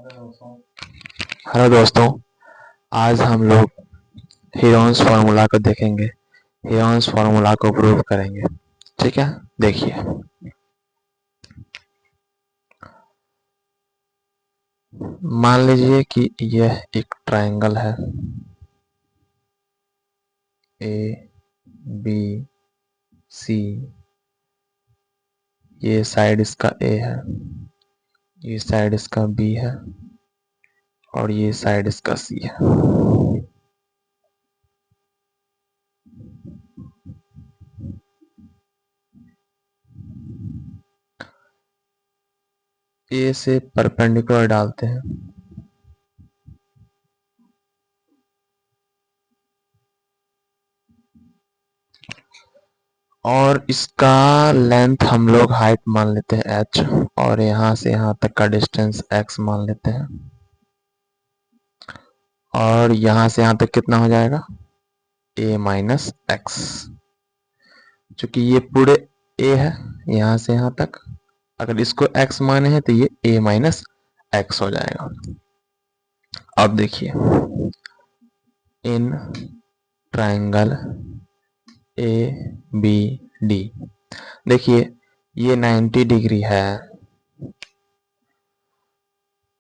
Hello दोस्तों, आज हम लोग हेरोन्स फार्मूला को देखेंगे। हेरोन्स फार्मूला को प्रूव करेंगे। ठीक है, देखिए। मान लीजिए कि यह एक ट्रायंगल है, ए बी सी। ये साइड इसका ए है, ये साइड इसका बी है और ये साइड इसका सी है। ए से परपेंडिकुलर डालते हैं, और इसका लेंथ हम लोग हाइट मान लेते हैं h, और यहाँ से यहाँ तक का डिस्टेंस x मान लेते हैं। और यहाँ से यहाँ तक कितना हो जाएगा, a माइनस एक्स। चूंकि ये पूरे a है, यहाँ से यहाँ तक अगर इसको x माने हैं तो ये a माइनस एक्स हो जाएगा। अब देखिए, इन ट्राइंगल ए बी डी, देखिए ये 90 डिग्री है,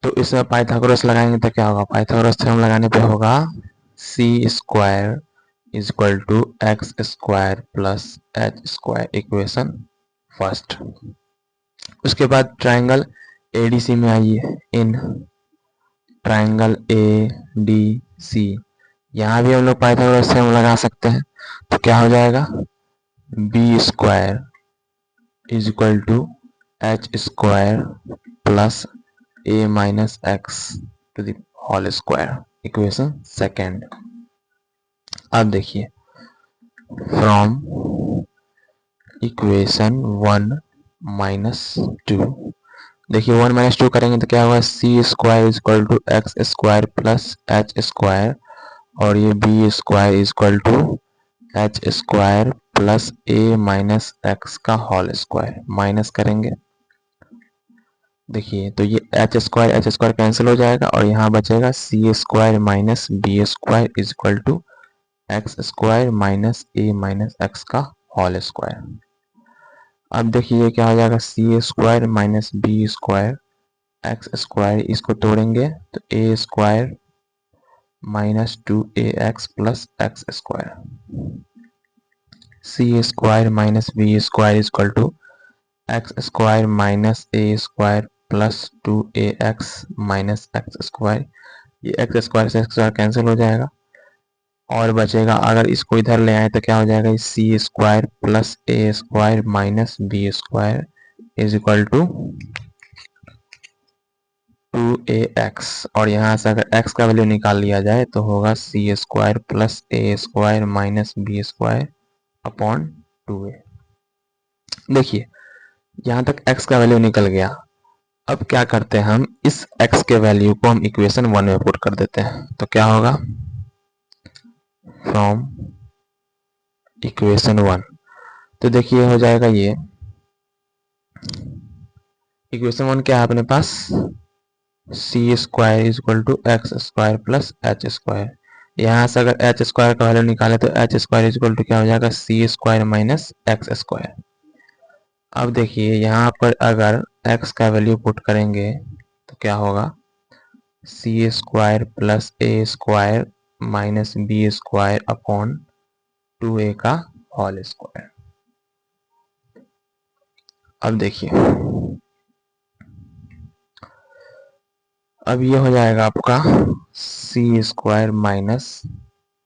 तो इसमें पाइथागोरस लगाएंगे तो क्या होगा, पाइथागोरस थ्योरम लगाने पे होगा C square is equal to X square plus H square, equation first. उसके बाद ट्राइंगल एडीसी में आइए, इन ट्राइंगल ए डी सी, यहाँ भी हम लोग पाइथागोरस थ्योरम लगा सकते हैं। तो क्या हो जाएगा, B square is equal to H square plus a minus X to the whole square, equation second. अब देखिए, फ्रॉम इक्वेशन 1 माइनस 2, देखिए 1 माइनस 2 करेंगे तो क्या होगा, C square is equal to X square plus H square, और ये B square is equal to H square plus A minus X का होल स्क्वायर। माइनस करेंगे, देखिए तो ये एच स्क्वायर कैंसिल हो जाएगा और यहाँ बचेगा C square minus B square is equal to X square minus A minus X का होल स्क्वायर। अब देखिए क्या हो जाएगा, C square minus B square X square, इसको तोड़ेंगे तो A square minus 2ax plus X square, C square minus B square is equal to X square minus A square plus 2ax minus X square. ये X square से X square cancel हो जाएगा और बचेगा, अगर इसको इधर ले आए तो क्या हो जाएगा, C square plus A square minus B square is equal to 2ax, और यहाँ से अगर x का वैल्यू निकाल लिया जाए तो होगा C square plus A square minus B square upon 2a। देखिए यहाँ तक x का वैल्यू निकल गया। अब क्या करते हैं, हम इस x के वैल्यू को हम इक्वेशन 1 में पुट कर देते हैं। तो क्या होगा, फ्रॉम इक्वेशन 1, तो देखिए हो जाएगा, ये इक्वेशन 1 क्या है अपने पास, C square is equal to X square plus H square. यहाँ से अगर एच स्क्वायर का वैल्यू निकाले तो H square is equal to क्या हो जाएगा, C square minus X square. अब देखिए यहाँ पर अगर x का वैल्यू पुट करेंगे तो क्या होगा, C square plus A square minus B square upon 2a का होल स्क्वायर। अब देखिए, अब ये हो जाएगा आपका सी स्क्वायर माइनस,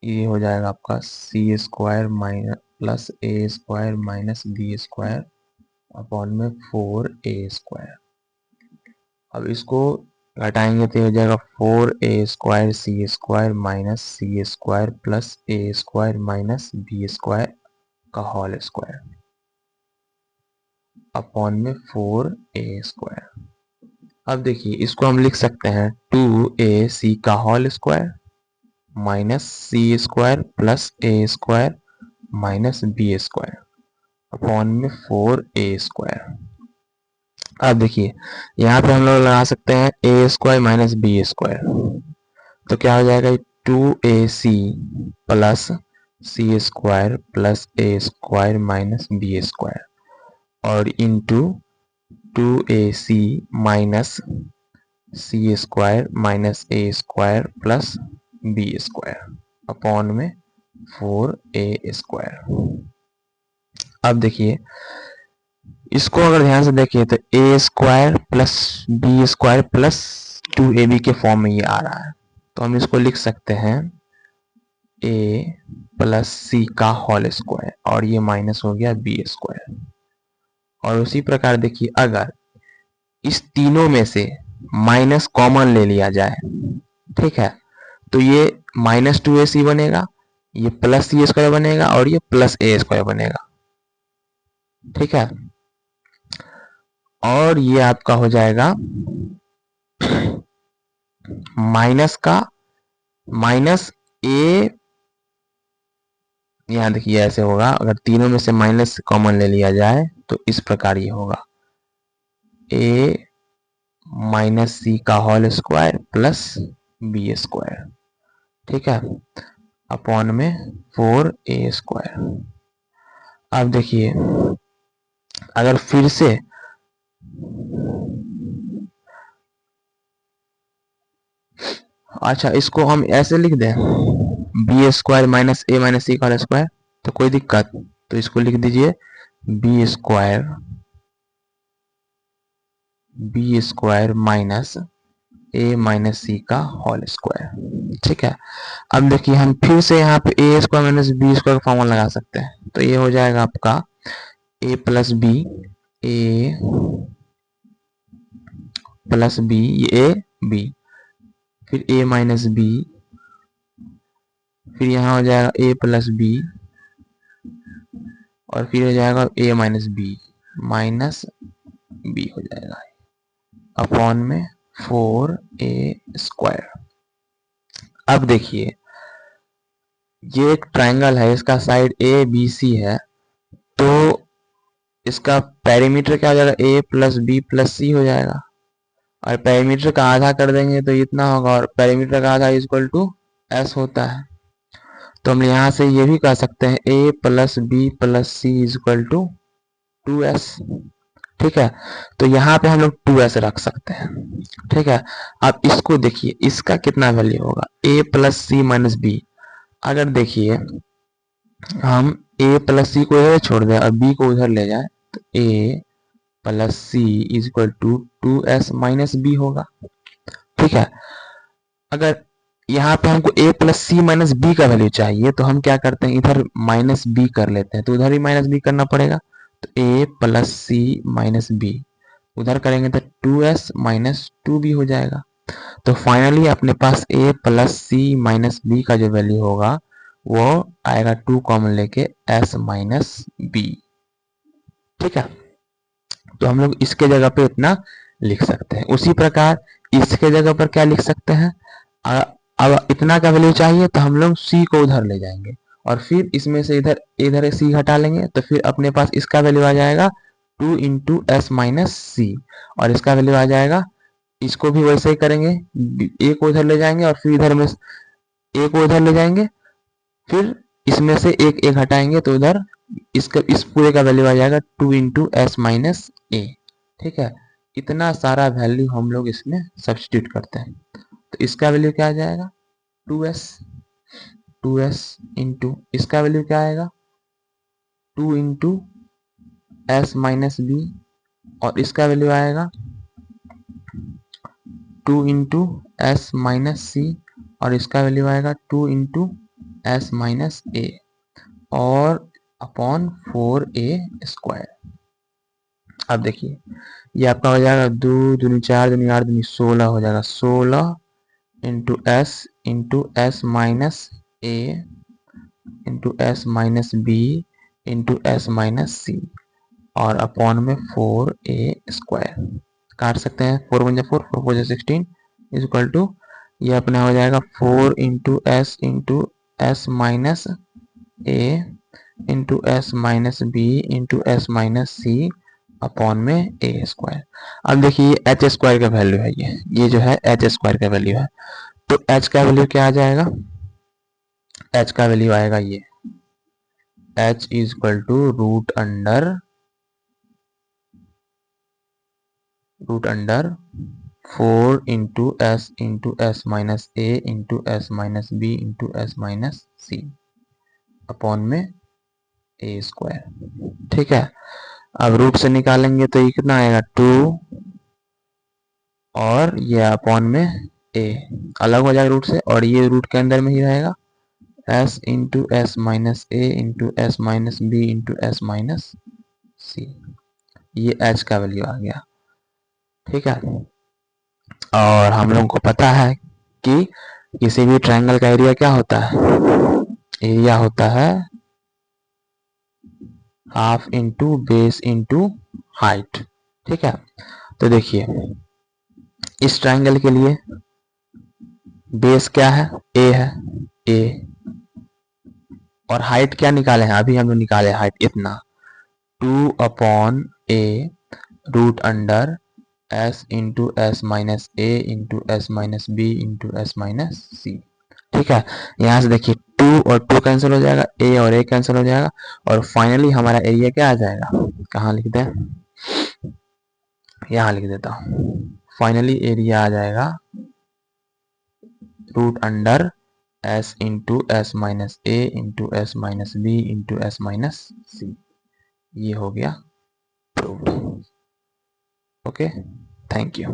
ये हो जाएगा आपका C square minus plus A square minus B square upon में 4a स्क्वायर। अब इसको घटाएंगे तो हो जाएगा 4a square C square minus C square plus A square minus B square का होल स्क्वायर अपॉन में 4a स्क्वायर। अब देखिए इसको हम लिख सकते हैं 2ac का whole square minus C square plus A square minus B square upon में 4a स्क्वायर। अब देखिए यहाँ पे हम लोग लगा सकते हैं A square minus B square, तो क्या हो जाएगा 2ac plus C square plus A square minus B square और into 2ac minus C square minus A square plus B square upon में 4a स्क्वायर। अब देखिए इसको अगर ध्यान से देखिए तो A square plus B square plus 2ab के फॉर्म में ये आ रहा है, तो हम इसको लिख सकते हैं a प्लस सी का होल स्क्वायर और ये माइनस हो गया बी स्क्वायर। और उसी प्रकार देखिए अगर इस तीनों में से माइनस कॉमन ले लिया जाए, ठीक है, तो ये माइनस 2ac बनेगा, ये प्लस सी स्क्वायर बनेगा और ये प्लस ए स्क्वायर बनेगा, ठीक है। और ये आपका हो जाएगा माइनस का माइनस ए, यहाँ देखिए ऐसे होगा, अगर तीनों में से माइनस कॉमन ले लिया जाए तो इस प्रकार ये होगा ए माइनस सी का whole square plus B square, ठीक है, अपॉन में 4a स्क्वायर। अब देखिए अगर फिर से अच्छा इसको हम ऐसे लिख दें B square minus A minus C का होल स्क्वायर, तो कोई दिक्कत, तो इसको लिख दीजिए B square minus A minus C का होल स्क्वायर, ठीक है। अब देखिए हम फिर से यहाँ पे ए स्क्वायर माइनस बी स्क्वायर का फॉर्मूला लगा सकते हैं, तो ये हो जाएगा आपका ए प्लस बी ये ए बी, फिर ए माइनस बी, फिर यहाँ हो जाएगा ए प्लस बी और फिर हो जाएगा ए माइनस बी हो जाएगा अपॉन में 4a स्क्वायर। अब देखिए ये एक ट्रायंगल है, इसका साइड ए बी सी है, तो इसका पेरीमीटर क्या हो जाएगा ए प्लस बी प्लस सी हो जाएगा और पेरीमीटर का आधा कर देंगे तो इतना होगा और पेरीमीटर का आधा इक्वल टू एस होता है, तो हम यहाँ से ये भी कह सकते हैं A plus B plus C equal to 2s, ठीक है। तो यहाँ पे हम लोग 2s रख सकते हैं, ठीक है। अब इसको देखिए इसका कितना वैल्यू होगा a plus C minus B, अगर देखिए हम a प्लस सी को इधर छोड़ दें और b को उधर ले जाए तो a plus C is equal to 2s minus B होगा, ठीक है। अगर यहाँ पे हमको a plus C minus B का वैल्यू चाहिए तो हम क्या करते हैं इधर माइनस बी कर लेते हैं, तो उधर ही माइनस बी करना पड़ेगा, तो a plus C minus B उधर करेंगे तो 2s माइनस 2b हो जाएगा। तो फाइनली अपने पास a plus C minus B का जो वैल्यू होगा वो आएगा 2 कॉमन लेके s माइनस बी, ठीक है। तो हम लोग इसके जगह पे इतना लिख सकते हैं। उसी प्रकार इसके जगह पर क्या लिख सकते हैं, अब इतना का वैल्यू चाहिए तो हम लोग c को उधर ले जाएंगे और फिर इसमें से इधर c हटा लेंगे, तो फिर अपने पास इसका वैल्यू आ जाएगा 2 इंटू एस माइनस सी और इसका वैल्यू आ जाएगा, इसको भी वैसे ही करेंगे, a को उधर ले जाएंगे और फिर इधर में a को उधर ले जाएंगे, फिर इसमें से एक हटाएंगे तो उधर इसका इस पूरे का वैल्यू आ जाएगा 2 इंटू एस माइनस ए, ठीक है। इतना सारा वैल्यू हम लोग इसमें सब्स्टिट्यूट करते हैं, तो इसका वैल्यू क्या आ जाएगा 2s इंटू इसका वैल्यू क्या आएगा 2 इंटू एस माइनस बी और इसका वैल्यू आएगा 2 इंटू एस माइनस सी और इसका वैल्यू आएगा 2 इंटू एस माइनस ए और अपॉन 4a स्क्वायर। अब देखिए ये आपका हो जाएगा 2 दूनी 4 दूनी 8 दूनी 16 हो जाएगा 16 इंटू एस माइनस ए into S minus B into S minus C और अपॉन में 4a स्क्वायर। काट सकते हैं 4 × 4 4 × 16 इज इक्वल टू ये अपना हो जाएगा 4 इंटू एस माइनस ए into S minus B into S minus C upon में a स्क्वायर। अब देखिए एच स्क्वायर का वैल्यू है, ये जो है एच स्क्वायर का वैल्यू है, तो एच का वैल्यू क्या आ जाएगा, एच का वैल्यू आएगा ये H is equal to root under 4 into S minus A into S minus B into S minus C upon में ए स्क्वायर। ठीक है, अब रूट से निकालेंगे तो ये कितना आएगा 2 और ये अपॉन में ए अलग हो जाएगा रूट से, और ये रूट के अंदर में ही रहेगा एस इंटू एस माइनस ए into S minus B into S minus सी, ये एच का वैल्यू आ गया। ठीक है, और हम लोगों को पता है कि किसी भी ट्रायंगल का एरिया क्या होता है, एरिया होता है half into base into height. ठीक है, तो देखिए इस ट्रायंगल के लिए बेस क्या है, ए है, ए, और हाइट क्या निकाले हैं, अभी हम लोग निकाले हाइट इतना 2 upon a root under s into S minus A into S minus B into S minus c. ठीक है, यहाँ से देखिए 2 और 2 कैंसिल हो जाएगा, ए और ए कैंसिल हो जाएगा, और फाइनली हमारा एरिया क्या आ जाएगा, कहाँ लिख दें, यहाँ लिख देता हूँ, फाइनली एरिया आ जाएगा root under s into S minus ए into S minus B into S minus सी। ये हो गया प्रूव्ड। Okay, thank you.